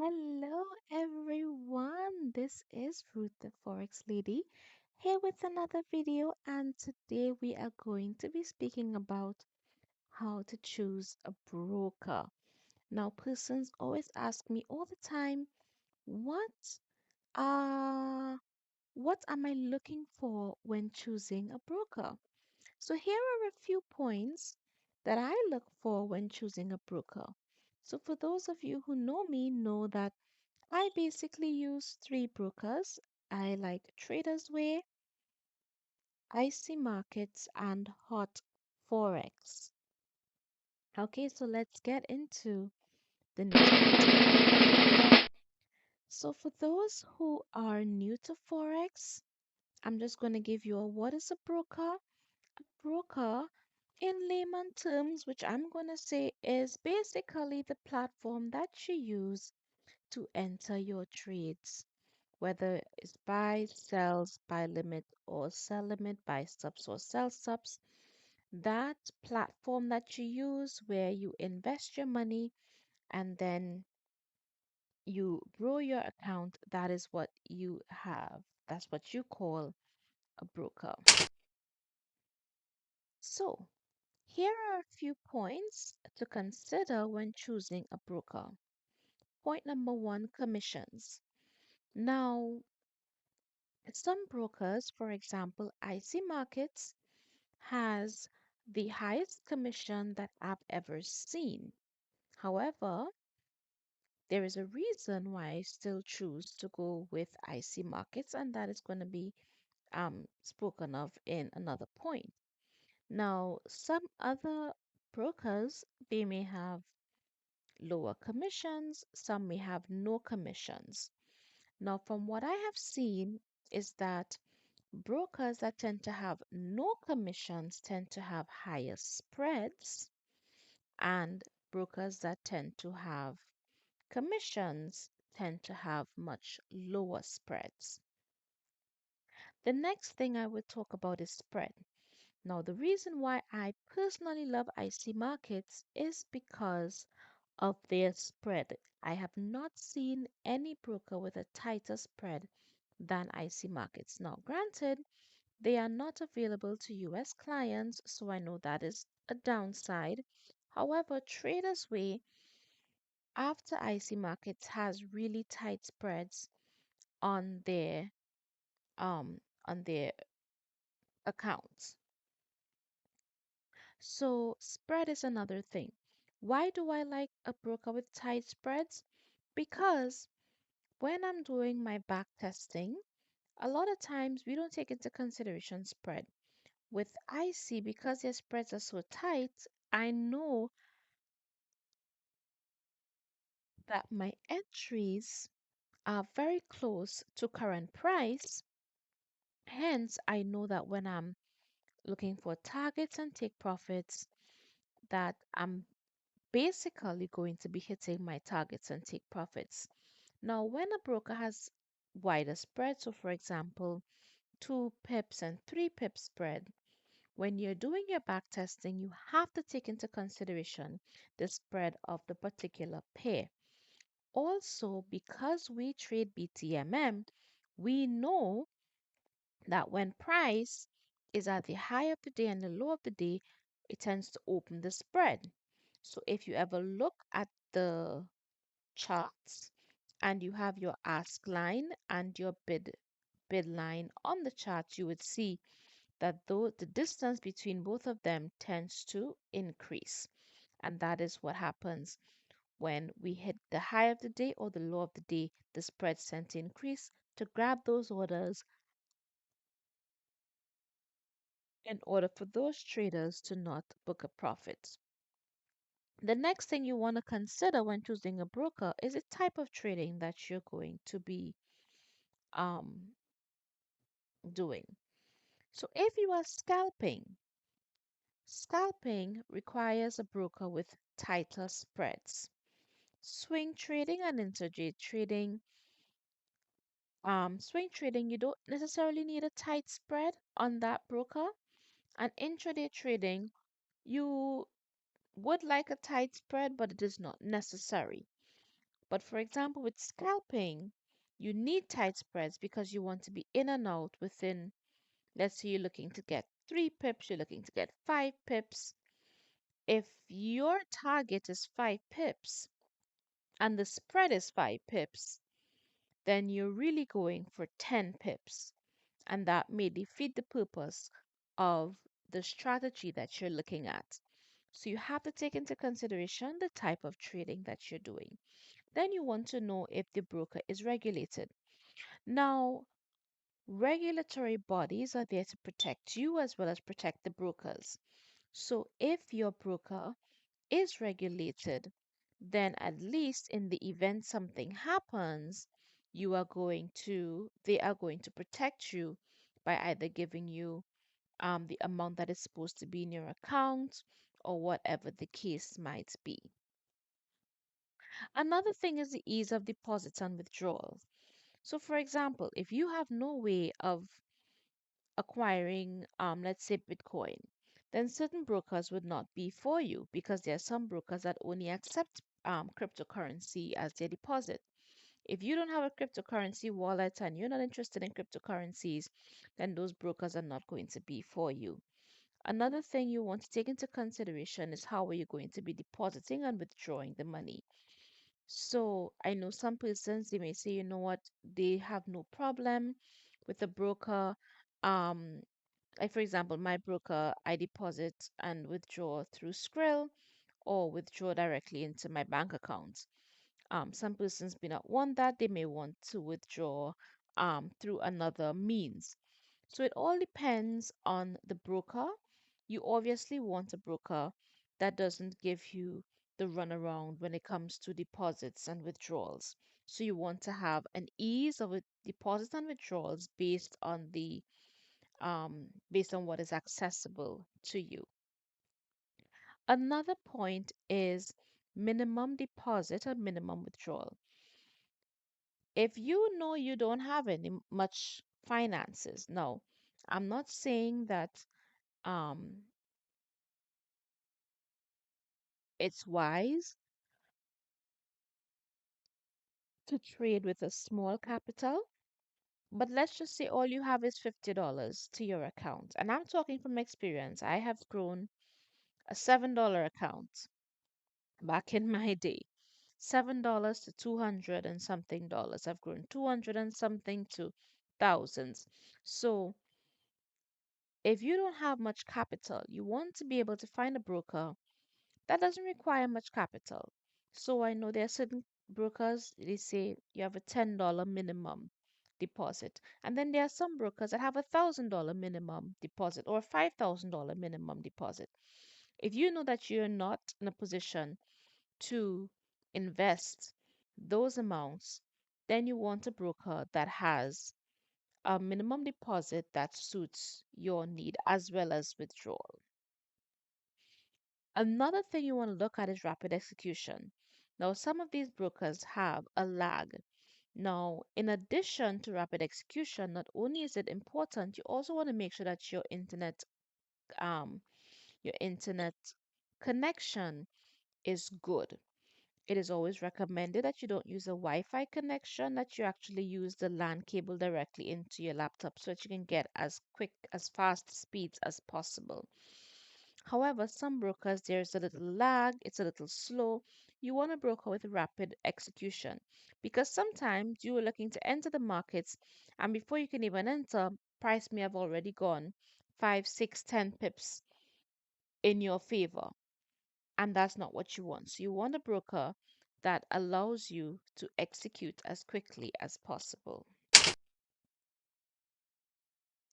Hello, everyone. This is Ruth, the Forex Lady, here with another video. And today we are going to be speaking about how to choose a broker. Now, persons always ask me all the time, what uh what am I looking for when choosing a broker? So here are a few points that I look for when choosing a broker. So for those of you who know me, know that I basically use three brokers. I like Traders Way, IC Markets, and Hot Forex. Okay, so let's get into the nitty gritty. So, for those who are new to Forex, I'm just going to give you a what is a broker? A broker, in layman terms, which I'm going to say is basically the platform that you use to enter your trades, whether it's buy, sells, buy limit or sell limit, buy subs or sell subs. That platform that you use where you invest your money and then you grow your account, that is what you have. That's what you call a broker. So, here are a few points to consider when choosing a broker. Point number one, commissions. Now, some brokers, for example, IC Markets, has the highest commission that I've ever seen. However, there is a reason why I still choose to go with IC Markets, and that is going to be spoken of in another point. Now, some other brokers, they may have lower commissions, some may have no commissions. Now, from what I have seen, is that brokers that tend to have no commissions tend to have higher spreads, and brokers that tend to have commissions tend to have much lower spreads. The next thing I would talk about is spread. Now, the reason why I personally love IC markets is because of their spread. I have not seen any broker with a tighter spread than IC markets. Now, granted, they are not available to US clients, so I know that is a downside. However, Traders Way, after IC Markets, has really tight spreads on their um on their accounts. So spread is another thing. Why do I like a broker with tight spreads? Because when I'm doing my back testing, a lot of times we don't take into consideration spread. With IC, because their spreads are so tight, I know that my entries are very close to current price. Hence, I know that when I'm looking for targets and take profits, that I'm basically going to be hitting my targets and take profits. Now, when a broker has wider spread, so for example, 2 pips and 3 pips spread, when you're doing your back testing, you have to take into consideration the spread of the particular pair. Also, because we trade BTMM, we know that when price is at the high of the day and the low of the day, it tends to open the spread. So if you ever look at the charts and you have your ask line and your bid line on the chart, you would see that though the distance between both of them tends to increase. And that is what happens when we hit the high of the day or the low of the day, the spreads tend to increase to grab those orders in order for those traders to not book a profit. The next thing you want to consider when choosing a broker is the type of trading that you're going to be um, doing. So if you are scalping, scalping requires a broker with tighter spreads. Swing trading and intraday trading, swing trading, you don't necessarily need a tight spread on that broker. And intraday trading, you would like a tight spread, but it is not necessary. But for example, with scalping, you need tight spreads because you want to be in and out within, let's say you're looking to get 3 pips, you're looking to get 5 pips. If your target is 5 pips and the spread is 5 pips, then you're really going for 10 pips. And that may defeat the purpose of the strategy that you're looking at. So you have to take into consideration the type of trading that you're doing. Then you want to know if the broker is regulated. Now, regulatory bodies are there to protect you as well as protect the brokers. So if your broker is regulated, then at least in the event something happens, they are going to protect you by either giving you the amount that is supposed to be in your account or whatever the case might be. Another thing is the ease of deposits and withdrawals. So, for example, if you have no way of acquiring, let's say, Bitcoin, then certain brokers would not be for you because there are some brokers that only accept cryptocurrency as their deposit. If you don't have a cryptocurrency wallet and you're not interested in cryptocurrencies, then those brokers are not going to be for you. Another thing you want to take into consideration is how are you going to be depositing and withdrawing the money. So I know some persons they may say, you know what, they have no problem with a broker. Um, like for example, my broker, I deposit and withdraw through Skrill or withdraw directly into my bank account. Some persons may not want that. They may want to withdraw through another means. So it all depends on the broker. You obviously want a broker that doesn't give you the runaround when it comes to deposits and withdrawals. So you want to have an ease of deposits and withdrawals based on what is accessible to you. Another point is minimum deposit and minimum withdrawal. If you know you don't have any much finances, no, I'm not saying that um, it's wise to trade with a small capital, but let's just say all you have is $50 to your account. And I'm talking from experience. I have grown a $7 account back in my day. $7 to 200 and something dollars. I've grown 200 and something to thousands. So if you don't have much capital, you want to be able to find a broker that doesn't require much capital. So I know there are certain brokers, they say you have a $10 minimum deposit. And then there are some brokers that have $1,000 minimum deposit or $5,000 minimum deposit. If you know that you're not in a position to invest those amounts, then you want a broker that has a minimum deposit that suits your need as well as withdrawal. Another thing you want to look at is rapid execution. Now, some of these brokers have a lag. Now, in addition to rapid execution, not only is it important, you also want to make sure that um, your internet connection is good. It is always recommended that you don't use a Wi-Fi connection, that you actually use the LAN cable directly into your laptop so that you can get as quick, as fast speeds as possible. However, some brokers, there's a little lag, it's a little slow. You want a broker with rapid execution because sometimes you are looking to enter the markets, and before you can even enter, price may have already gone 5, 6, 10 pips in your favor. And that's not what you want. So you want a broker that allows you to execute as quickly as possible.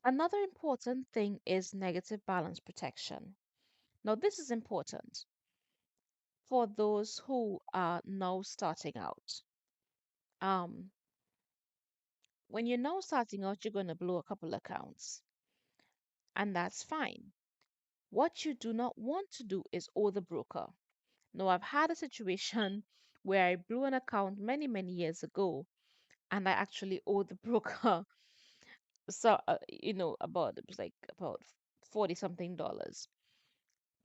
Another important thing is negative balance protection. Now, this is important for those who are now starting out. Um, when you're now starting out, you're going to blow a couple accounts, and that's fine. What you do not want to do is owe the broker. Now, I've had a situation where I blew an account many, many years ago, and I actually owe the broker so about it was like about 40 something dollars.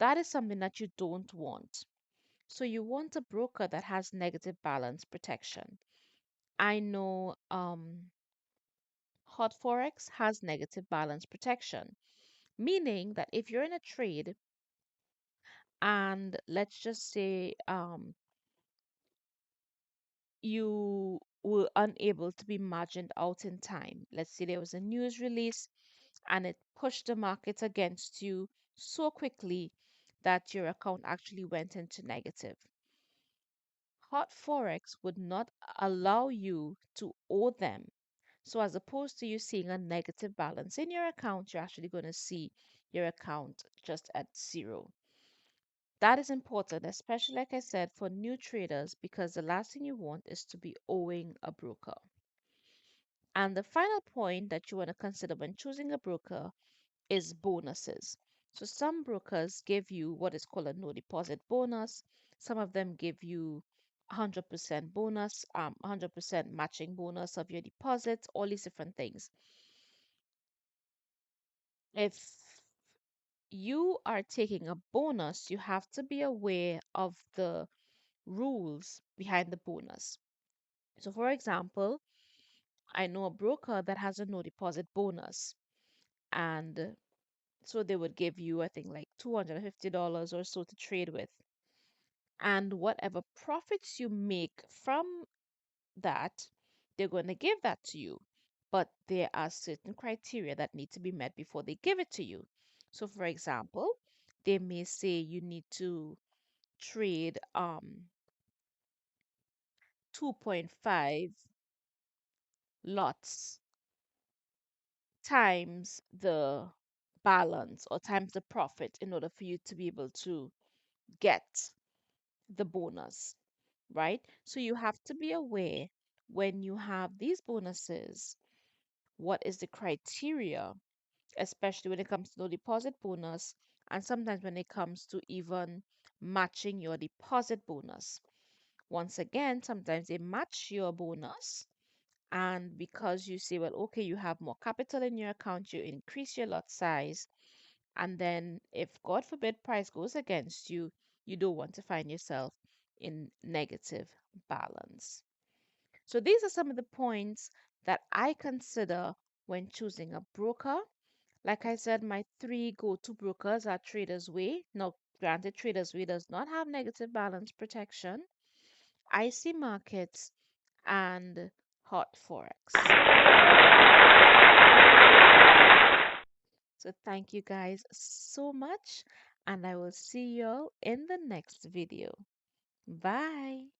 That is something that you don't want. So you want a broker that has negative balance protection. I know Hot Forex has negative balance protection, meaning that if you're in a trade and let's just say you were unable to be margined out in time. Let's say there was a news release and it pushed the market against you so quickly that your account actually went into negative. Hot Forex would not allow you to owe them. So, as opposed to you seeing a negative balance in your account, you're actually going to see your account just at zero. That is important, especially like I said, for new traders, because the last thing you want is to be owing a broker. And the final point that you want to consider when choosing a broker is bonuses. So some brokers give you what is called a no deposit bonus. Some of them give you 100% bonus, 100% matching bonus of your deposits, all these different things. If you are taking a bonus, you have to be aware of the rules behind the bonus. So, for example, I know a broker that has a no deposit bonus, and so they would give you, I think, like $250 or so to trade with. And whatever profits you make from that, they're going to give that to you. But there are certain criteria that need to be met before they give it to you. So, for example, they may say you need to trade 2.5 lots times the balance or times the profit in order for you to be able to get the bonus, right? So you have to be aware when you have these bonuses, what is the criteria, especially when it comes to no deposit bonus, and sometimes when it comes to even matching your deposit bonus. Once again, sometimes they match your bonus, and because you say, well, okay, you have more capital in your account, you increase your lot size, and then if God forbid price goes against you, you don't want to find yourself in negative balance. So these are some of the points that I consider when choosing a broker. Like I said, my three go-to brokers are Traders Way. Now, granted, Traders Way does not have negative balance protection, IC Markets, and Hot Forex. So thank you guys so much, and I will see you all in the next video. Bye.